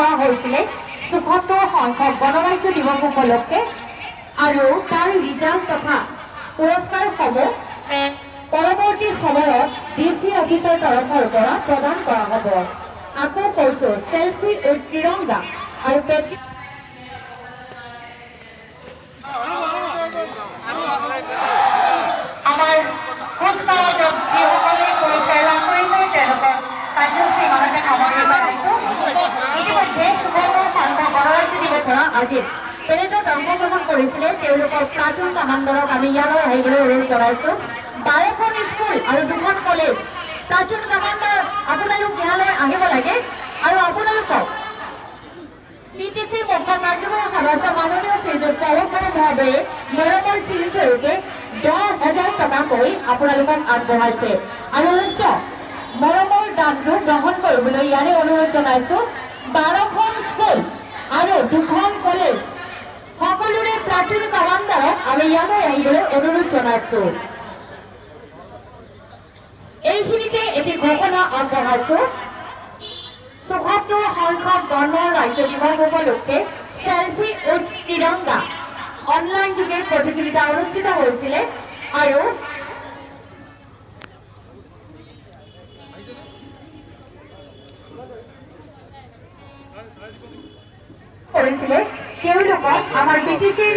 কৰা হৈছিলে ৭৪ সংখ্যক গণৰাজ্য দিৱস উপলক্ষে আৰু তাৰ ৰিজাল্ট তথা পুৰস্কাৰসমূহ পৰৱৰ্তী সময়ত ডিসি অফিচৰ তৰফৰ পৰা প্ৰদান কৰা হ'ব। আকৌ কৈছো সেলফি উইথ তিৰংগা আৰু আমাৰ পুৰস্কাৰত যিসকলে পুৰস্কাৰ লাভ কৰিছে তেওঁলোকৰ কাৰ্যসূচী ইমানতে সামৰণি মাৰিছোঁ। ইতিমধ্যে ৭৪ সংখ্যক গণৰাজ্য দিৱসৰ পৰা আজি পেৰেডত অংশগ্ৰহণ কৰিছিলে তেওঁলোকৰ প্লাটুন কামাণ্ডাৰক আমি ইয়ালৈ আহিবলৈ অনুৰোধ জনাইছোঁ। 12খন স্কুল আৰু 2খন কলেজ প্লাটুন কামাণ্ডাৰ আপোনালোক ইয়ালৈ আহিব লাগে আৰু আপোনালোকক পিটিচিৰ মুখ্য কাৰ্যবাহী সদস্য মাননীয় শ্ৰীযুত পৱন মহোদয়ে মৰমৰ চিনস্বৰূপে 10,000 টকাকৈ আপোনালোকক আগবঢ়াইছে আৰু উক্ত মৰমৰ দানটো গ্ৰহণ কৰিবলৈ ইয়াৰে অনুৰোধ জনাইছোঁ। 12খন স্কুল আৰু 2খন কলেজ সকলোৰে প্লাটুন কামাণ্ডাৰক আমি ইয়ালৈ আহিবলৈ অনুৰোধ জনাইছোঁ। এইখিনিতে এটি ঘোষণা আগবঢ়াইছোঁ। ৭৪ সংখ্যক গণৰাজ্য দিৱস উপলক্ষে সেলফি উইথ তিৰংগা অনলাইন যোগে প্ৰতিযোগিতা অনুষ্ঠিত হৈছিলে আৰু কৰিছিলে তেওঁলোকক আমাৰ বিটিচিৰ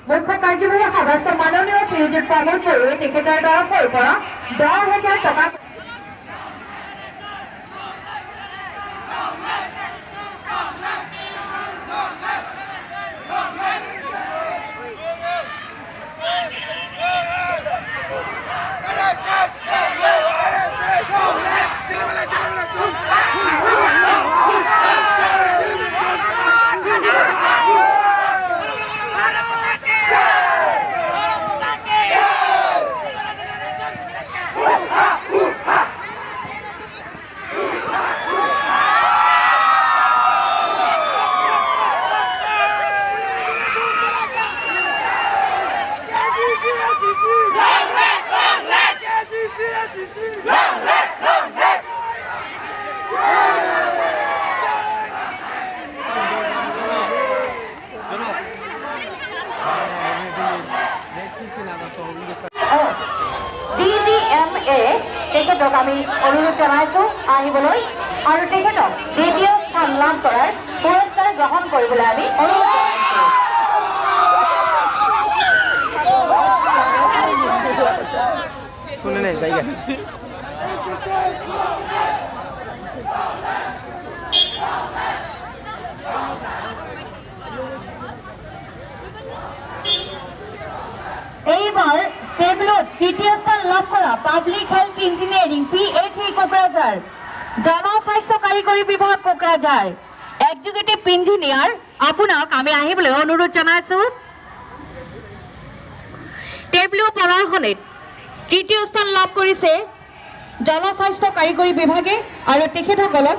মুখ্য কাৰ্যবাহী সদস্য মাননীয় শ্ৰীযুত পৱন বড়োৱে তেখেতৰ তৰফৰ পৰা 10,000 টকা তেখেতক আমি অনুৰোধ জনাইছোঁ আহিবলৈ আৰু তেখেতক দ্বিতীয় স্থান লাভ কৰাৰ পুৰস্কাৰ গ্ৰহণ কৰিবলৈ আমি অনুৰোধ জনাইছোঁ। এইবাৰ টেবুলত তৃতীয় স্থান লাভ কৰা public health engineering PHE Kokrajhar, জনস্বাস্থ্য কাৰিকৰী বিভাগ কোকৰাঝাৰ, এক্সিকিউটিভ ইঞ্জিনিয়াৰ আপোনাক আমি আহিবলৈ অনুৰোধ জনাইছোঁ। টেবুলৰ প্ৰদৰ্শনীত তৃতীয় স্থান লাভ কৰিছে জনস্বাস্থ্য কাৰিকৰী বিভাগে আৰু তেখেতসকলক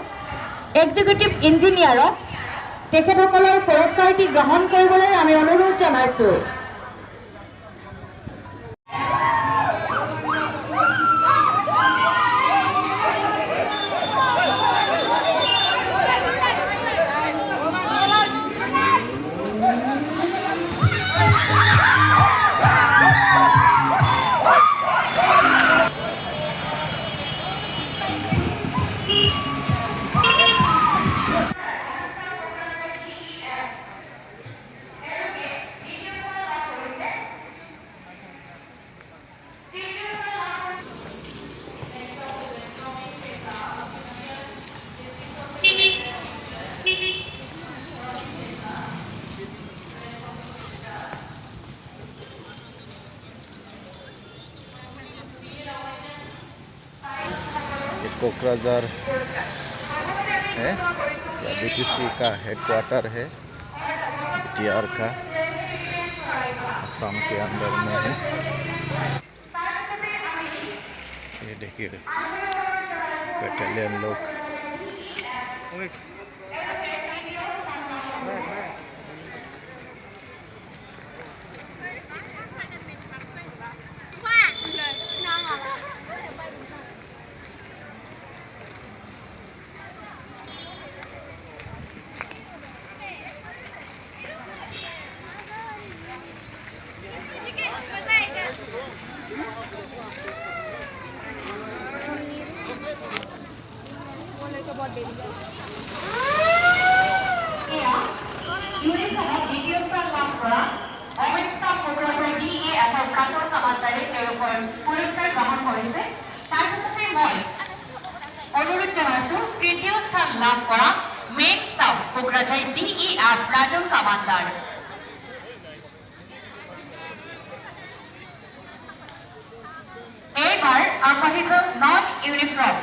এক্সিকিউটিভ ইঞ্জিনিয়াৰক তেখেতসকলৰ পুৰস্কাৰটি গ্ৰহণ কৰিবলৈ আমি অনুৰোধ জনাইছোঁ। कोकराझार है, BTC का हेडक्वार्टर है, BTR का असम के अंदर में है। ये देखिए बटालियन लोग প্লাটুন কামাণ্ডাৰে তেওঁলোকৰ পুৰস্কাৰ গ্ৰহণ কৰিছে তাৰপিছতে মই অনুৰোধ জনাইছোঁ তৃতীয় স্থান লাভ কৰা main staff Kokrajhar BTR platoon commander এইবাৰ আগবাঢ়িছোঁ নন ইউনিফৰ্ম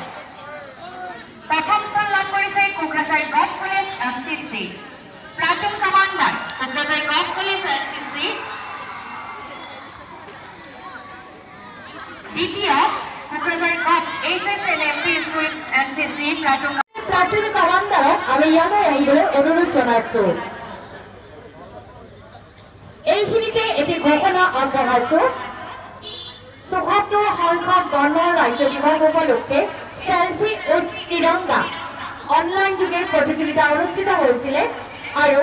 প্ৰথম স্থান লাভ কৰিছে Kokrajhar gov police NCC platoon commander Kokrajhar gov police NCC দ্বিতীয় Kokrajhar gov HSLMP school NCC platoon কামাণ্ডাৰক আমি ইয়ালৈ আহিবলৈ অনুৰোধ জনাইছোঁ এইখিনিতে এটি ঘোষণা আগবঢ়াইছোঁ ৭৪ সংখ্যক গণৰাজ্য দিৱস উপলক্ষে সেলফি উইথ তিৰংগা অনলাইন যোগে প্ৰতিযোগিতা অনুষ্ঠিত হৈছিলে আৰু